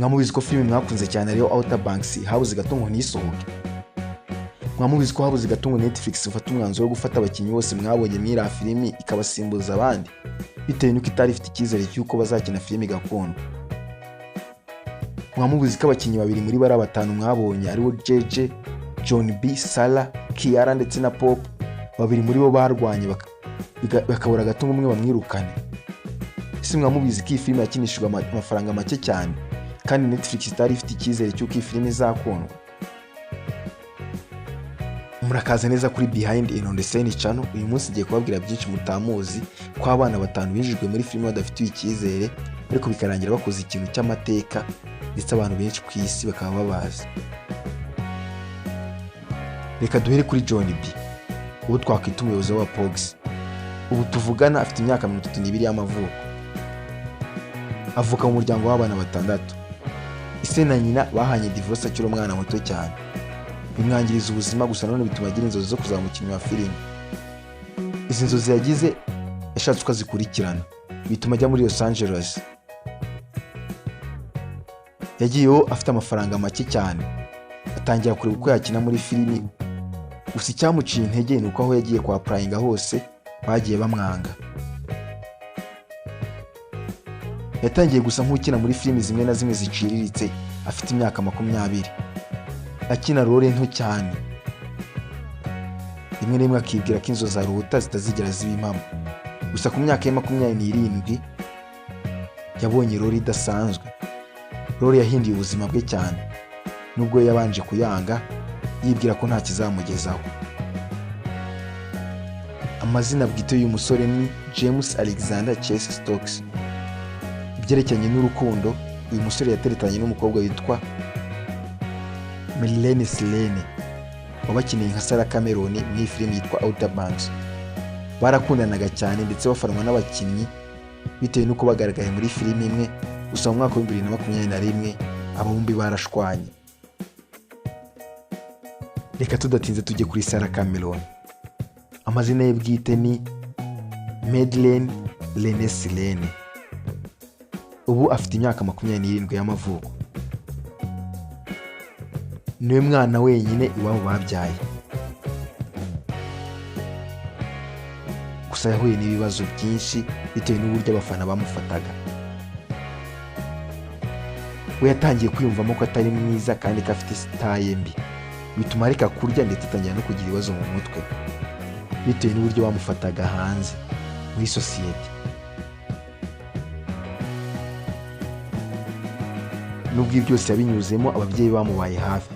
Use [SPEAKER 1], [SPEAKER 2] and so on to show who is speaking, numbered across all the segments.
[SPEAKER 1] Mwamubizi ko filime mwakunze cyane ariyo Outer Banks habuze gato ngo ntisohoke. Mwamubizi ko habuze gato ngo Netflix ufata umwanzuro wo gufata abakinnyi bose mwabonye mwira filimi ikabasimbuza abandi bitewe nuko itari ifite icyizere cy'uko bazakina filimi gakondo. Mwamubizi ko abakinnyi babiri muri bara batanu mwabonye ariwo JJ, John B, Sarah, Kiara ndetse na Pop, babiri muri bo barwanye bakabura gato umwe bamwirukane. Ese mwamubizi ko iyi filime yakinishijwe amafaranga make cyane kandi Netflix itari ifite icyizere cy'uko iyi filime izakundwa? Murakaza neza kuri Behind in on the Scene channel. Uyu munsi ngiye kubabwira byinshi mutamuzi ko abana batanu binjijwe muri filime badafitiye icyizere ariko bikarangira bakoze ikintu cy'amateka ndetse abantu benshi ku isi bakaba babazi. Reka duhere kuri John B, ubu twakwita umuyobozi wa Pogs. Ubu tuvugana afite imyaka 32 y'amavuko. Avuka mu muryango w'abana batandatu. Ise na nyina bahanye divorce akiri umwana muto cyane. Bimwangiriza ubuzima gusa none bituma agira inzozi zo kuzaba umukinnyi wa filime. Izi nzozi yagize yashatse uko azikurikirana bituma ajya muri Los Angeles. Yagiyeho afite amafaranga make cyane, atangira kureba uko yakina muri filimi. Gusa icyamuciye intege ni uko aho yagiye kwa Prayinga hose bagiye bamwanga. Yatangiye gusa nk'ukina muri filimi zimwe na zimwe ziciriritse afite imyaka 20, akina role nto cyane. Rimwe na rimwe akibwira ko inzozi arota zitazigera ziba impamo. Gusa ku myaka ya 27 yabonye role idasanzwe. Role yahinduye ubuzima bwe cyane nubwo yabanje kuyanga yibwira ko nta kizamugezaho. Amazina bwite y'uyu musore ni James Alexander Chase Stokes. Ibyerekeranye n'urukundo, uyu musore yateretanye n'umukobwa witwa Melanie Selene wabakineye nka Sarah Cameron muri filime yitwa Outer Banks. Barakundanaga cyane ndetse bafanwa n'abakinnyi bitewe nuko bagaragaye muri filime imwe. Gusa mu mwaka wa 2021 abo bombi barashwanye. Reka tudatinze tujye kuri Sarah Cameron. Amazina ye bwite ni Madeleine Lene Selene. Ubu afite imyaka 27 y'amavuko. Niwe mwana wenyine iwabo babyaye. Gusa yahuye n'ibibazo byinshi bitewe n'uburyo abafana bamufataga. We yatangiye kwiyumvamo ko atari mwiza kandi ko afite sitaye mbi, bituma areka kurya ndetse atangira no kugira ibibazo mu mutwe bitewe n'uburyo bamufataga hanze muri sosiyete. Nubwo ibyo byose yabinyuzemo, ababyeyi bamubaye hafi,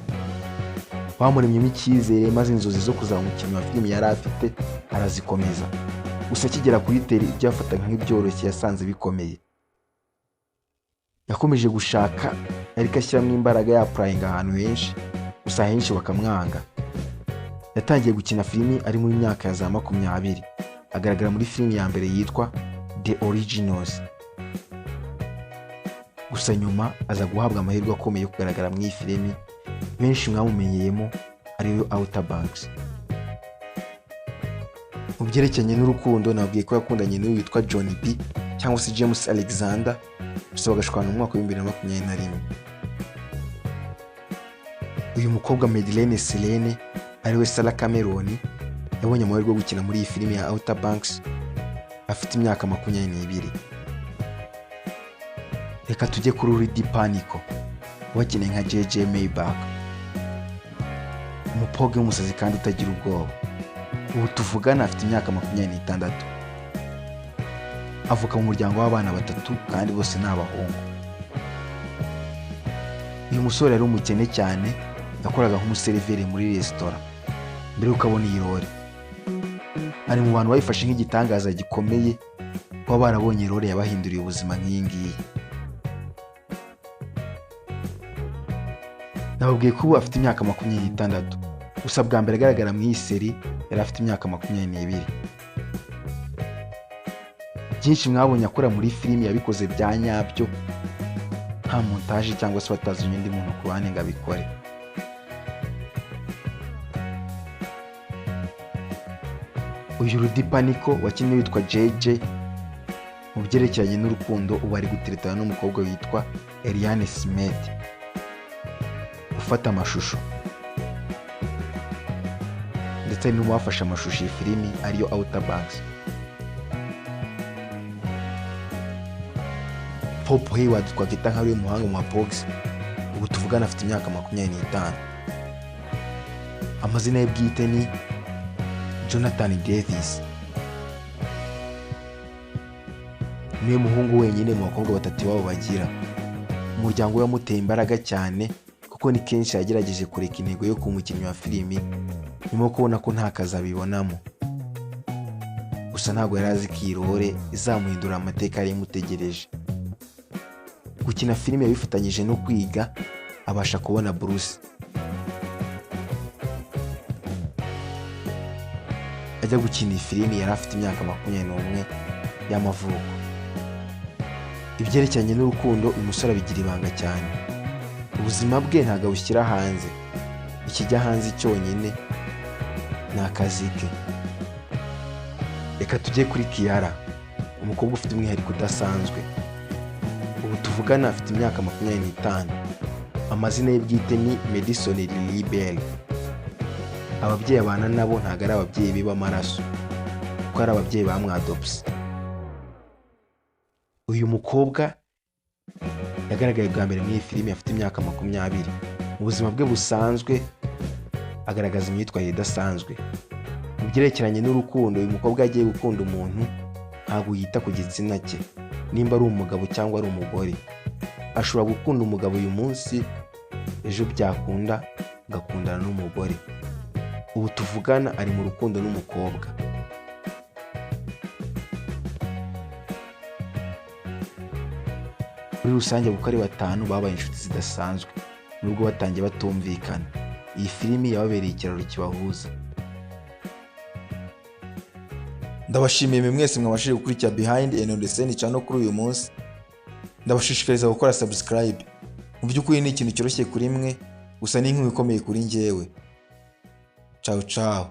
[SPEAKER 1] bamuremyemo icyizere maze inzozi zo kuzaba umukinnyi wa filime yari afite arazikomeza. Gusa akigera kuri tele ibyo yafataga nk'ibyoroshye yasanze bikomeye. Yakomeje gushaka ariko ashyiramo imbaraga ya Prayinga ahantu henshi, gusa henshi bakamwanga. Yatangiye gukina filimi ari mu myaka ya za 20, agaragara muri filimi ya mbere yitwa The Originals. Gusa nyuma aza guhabwa amahirwe akomeye yo kugaragara muri iyi filimi benshi mwamumenyeyemo ariyo Outer Banks. Mu byerekeranye n'urukundo, nabwiye ko yakundanye n'uyu witwa John B cyangwa se James Alexander, gusa bagashwana mu mwaka wa 2021. Uyu mukobwa Madeleine Selene ariwe Sarah Cameron yabonye amahirwe yo gukina muri iyi filimi ya Outer Banks afite imyaka 22. Reka tujye kuri Rudy Panico wakineye nka JJ Maybach, umupoge w'umusazi kandi utagira ubwoba. Ubu tuvugana afite imyaka 26. Avuka mu muryango w'abana batatu kandi bose ni abahungu. Uyu musore yari umukene cyane, yakoraga nk'umuseriveri muri resitora mbere yuko abona iyi role. Ari mu bantu bayifashe nk'igitangaza gikomeye kuba barabonye role yabahinduriye ubuzima nk'iyi ngiyi. Nababwiye ko ubu afite imyaka 26. Gusa bwa mbere agaragara mu iyi seri yari afite imyaka 22. Byinshi mwabonye akora muri filimi yabikoze bya nyabyo, nta montage cyangwa se batazanye undi muntu ku ruhande ngo abikore. Uyu Rudy Panico wakinnye witwa JJ mu byerekeranye n'urukundo ubu ari guteretana n'umukobwa witwa Eliane Smith ufata amashusho ndetse ari n'uwafashe amashusho iyi filimi ariyo Outer Banks. Pope Hayward twakita nka ari muhanga mu box ubu tuvugana afite imyaka 25. Amazina ye bwite ni Jonathan Davis. Niwe muhungu wenyine mu bakobwa batatu babo bagira. Umuryango we wamuteye imbaraga cyane kuko ni kenshi yagerageje kureka intego yo kumukinnyi wa filimi nyuma yo kubona ko nta kazi abibonamo. Gusa ntabwo yari azi ko iyi role izamuhindura amateka yari imutegereje. Gukina filimi yabifatanyije no kwiga abasha kubona buruse. Ajya gukina iyi filimi yari afite imyaka 21 y'amavuko. Ibyerekeranye n'urukundo uyu musore abigira ibanga cyane. Ubuzima bwe ntabwo abushyira hanze. Ikijya hanze cyonyine ni akazi ke. Reka tujye kuri Kiara, umukobwa ufite umwihariko udasanzwe. Ubu tuvugana afite imyaka 25. Amazina ye bwite ni Madison Lily Bell. Ababyeyi abana nabo ntabwo ari ababyeyi be b'amaraso kuko ari ababyeyi bamwadopse. Uyu mukobwa yagaragaye bwa mbere muri iyi filimi afite imyaka 20. Mu buzima bwe busanzwe agaragaza imyitwarire idasanzwe. Mu byerekeranye n'urukundo uyu mukobwa yagiye gukunda umuntu ntabwo yita ku gitsina cye, nimba ari umugabo cyangwa ari umugore. Ashobora gukunda umugabo uyu munsi, ejo byakunda agakundana n'umugore. Ubu tuvugana ari mu rukundo n'umukobwa. Muri rusange kuko ari batanu babaye inshuti zidasanzwe nubwo batangiye batumvikana. Iyi filimi yababereye ikiraro kibahuza. Ndabashimiye mwese mwabashije gukurikira Behind and Scene channel kuri uyu munsi. Ndabashishikariza gukora subscribe. Mu by'ukuri ni ikintu cyoroshye kuri mwe, gusa ni inkuru ikomeye kuri njyewe. Ciao ciao.